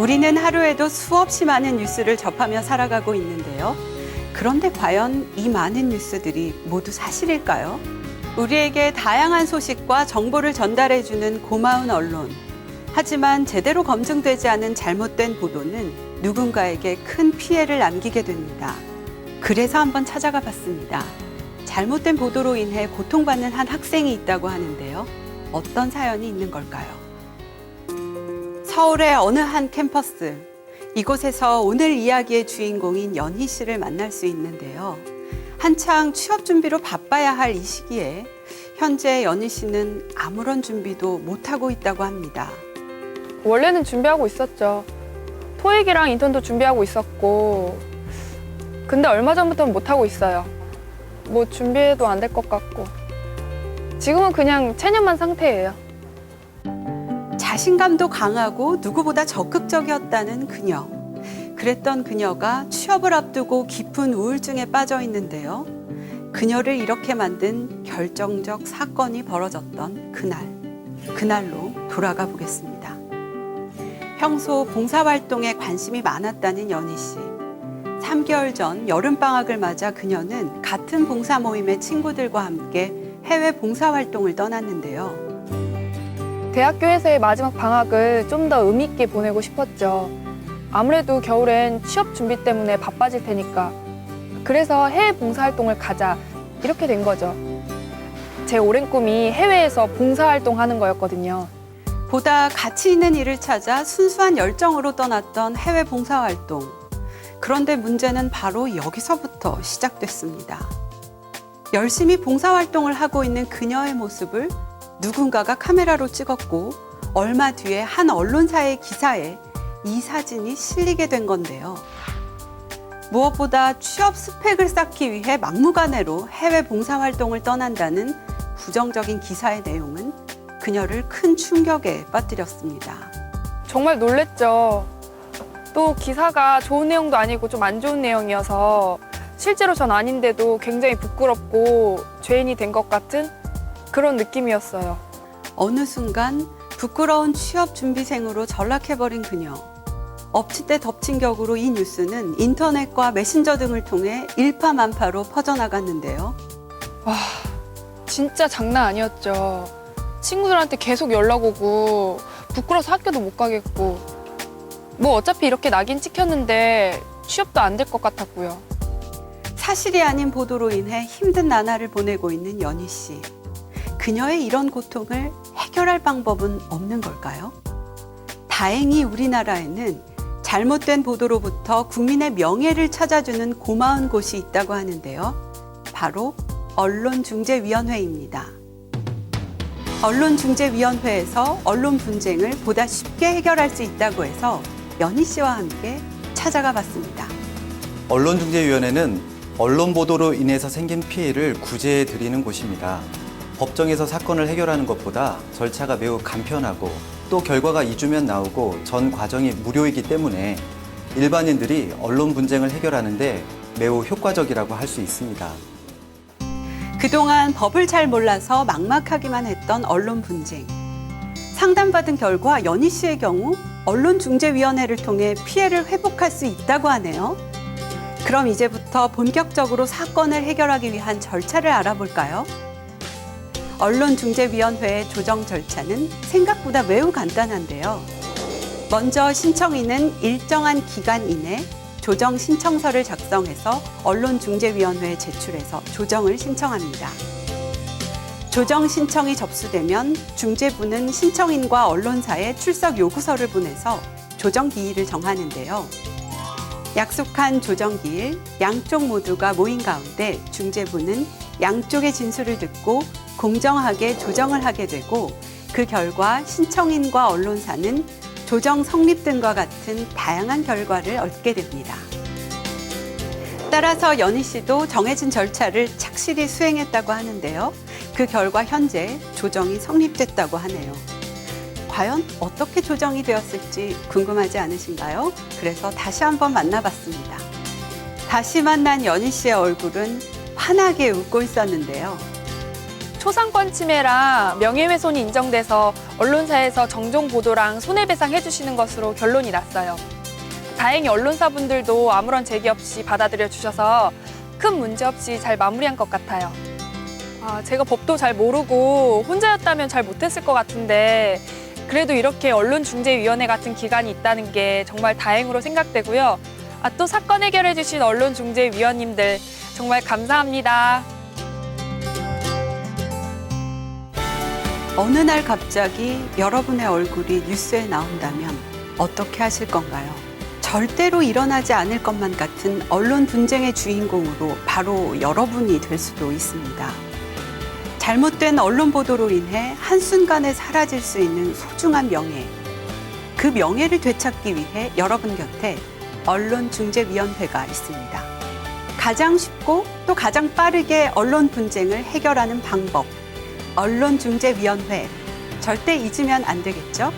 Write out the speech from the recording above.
우리는 하루에도 수없이 많은 뉴스를 접하며 살아가고 있는데요. 그런데 과연 이 많은 뉴스들이 모두 사실일까요? 우리에게 다양한 소식과 정보를 전달해주는 고마운 언론. 하지만 제대로 검증되지 않은 잘못된 보도는 누군가에게 큰 피해를 남기게 됩니다. 그래서 한번 찾아가 봤습니다. 잘못된 보도로 인해 고통받는 한 학생이 있다고 하는데요. 어떤 사연이 있는 걸까요? 서울의 어느 한 캠퍼스. 이곳에서 오늘 이야기의 주인공인 연희 씨를 만날 수 있는데요. 한창 취업 준비로 바빠야 할 이 시기에 현재 연희 씨는 아무런 준비도 못하고 있다고 합니다. 원래는 준비하고 있었죠. 토익이랑 인턴도 준비하고 있었고, 근데 얼마 전부터는 못하고 있어요. 뭐 준비해도 안 될 것 같고. 지금은 그냥 체념한 상태예요. 자신감도 강하고 누구보다 적극적이었다는 그녀. 그랬던 그녀가 취업을 앞두고 깊은 우울증에 빠져 있는데요. 그녀를 이렇게 만든 결정적 사건이 벌어졌던 그날로 돌아가 보겠습니다. 평소 봉사활동에 관심이 많았다는 연희 씨. 3개월 전 여름방학을 맞아 그녀는 같은 봉사 모임의 친구들과 함께 해외 봉사활동을 떠났는데요. 대학교에서의 마지막 방학을 좀 더 의미 있게 보내고 싶었죠. 아무래도 겨울엔 취업 준비 때문에 바빠질 테니까. 그래서 해외 봉사활동을 가자, 이렇게 된 거죠. 제 오랜 꿈이 해외에서 봉사활동하는 거였거든요. 보다 가치 있는 일을 찾아 순수한 열정으로 떠났던 해외 봉사활동. 그런데 문제는 바로 여기서부터 시작됐습니다. 열심히 봉사활동을 하고 있는 그녀의 모습을 누군가가 카메라로 찍었고 얼마 뒤에 한 언론사의 기사에 이 사진이 실리게 된 건데요. 무엇보다 취업 스펙을 쌓기 위해 막무가내로 해외 봉사활동을 떠난다는 부정적인 기사의 내용은 그녀를 큰 충격에 빠뜨렸습니다. 정말 놀랬죠. 또 기사가 좋은 내용도 아니고 좀 안 좋은 내용이어서 실제로 전 아닌데도 굉장히 부끄럽고 죄인이 된 것 같은 그런 느낌이었어요. 어느 순간 부끄러운 취업 준비생으로 전락해버린 그녀. 엎친 데 덮친 격으로 이 뉴스는 인터넷과 메신저 등을 통해 일파만파로 퍼져나갔는데요. 와, 진짜 장난 아니었죠. 친구들한테 계속 연락 오고 부끄러워서 학교도 못 가겠고 뭐 어차피 이렇게 낙인 찍혔는데 취업도 안 될 것 같았고요. 사실이 아닌 보도로 인해 힘든 나날을 보내고 있는 연희 씨. 그녀의 이런 고통을 해결할 방법은 없는 걸까요? 다행히 우리나라에는 잘못된 보도로부터 국민의 명예를 찾아주는 고마운 곳이 있다고 하는데요. 바로 언론중재위원회입니다. 언론중재위원회에서 언론 분쟁을 보다 쉽게 해결할 수 있다고 해서 연희 씨와 함께 찾아가 봤습니다. 언론중재위원회는 언론 보도로 인해서 생긴 피해를 구제해 드리는 곳입니다. 법정에서 사건을 해결하는 것보다 절차가 매우 간편하고 또 결과가 2주면 나오고 전 과정이 무료이기 때문에 일반인들이 언론 분쟁을 해결하는데 매우 효과적이라고 할 수 있습니다. 그동안 법을 잘 몰라서 막막하기만 했던 언론 분쟁. 상담받은 결과 연희 씨의 경우 언론중재위원회를 통해 피해를 회복할 수 있다고 하네요. 그럼 이제부터 본격적으로 사건을 해결하기 위한 절차를 알아볼까요? 언론중재위원회의 조정 절차는 생각보다 매우 간단한데요. 먼저 신청인은 일정한 기간 이내 조정 신청서를 작성해서 언론중재위원회에 제출해서 조정을 신청합니다. 조정 신청이 접수되면 중재부는 신청인과 언론사에 출석 요구서를 보내서 조정 기일을 정하는데요. 약속한 조정 기일, 양쪽 모두가 모인 가운데 중재부는 양쪽의 진술을 듣고 공정하게 조정을 하게 되고 그 결과 신청인과 언론사는 조정 성립 등과 같은 다양한 결과를 얻게 됩니다. 따라서 연희 씨도 정해진 절차를 착실히 수행했다고 하는데요. 그 결과 현재 조정이 성립됐다고 하네요. 과연 어떻게 조정이 되었을지 궁금하지 않으신가요? 그래서 다시 한번 만나봤습니다. 다시 만난 연희 씨의 얼굴은 환하게 웃고 있었는데요. 초상권 침해랑 명예훼손이 인정돼서 언론사에서 정정 보도랑 손해배상 해주시는 것으로 결론이 났어요. 다행히 언론사분들도 아무런 제기 없이 받아들여 주셔서 큰 문제 없이 잘 마무리한 것 같아요. 제가 법도 잘 모르고 혼자였다면 잘 못했을 것 같은데 그래도 이렇게 언론중재위원회 같은 기관이 있다는 게 정말 다행으로 생각되고요. 또 사건 해결해 주신 언론중재위원님들 정말 감사합니다. 어느 날 갑자기 여러분의 얼굴이 뉴스에 나온다면 어떻게 하실 건가요? 절대로 일어나지 않을 것만 같은 언론 분쟁의 주인공으로 바로 여러분이 될 수도 있습니다. 잘못된 언론 보도로 인해 한순간에 사라질 수 있는 소중한 명예. 그 명예를 되찾기 위해 여러분 곁에 언론중재위원회가 있습니다. 가장 쉽고 또 가장 빠르게 언론 분쟁을 해결하는 방법. 언론중재위원회. 절대 잊으면 안 되겠죠?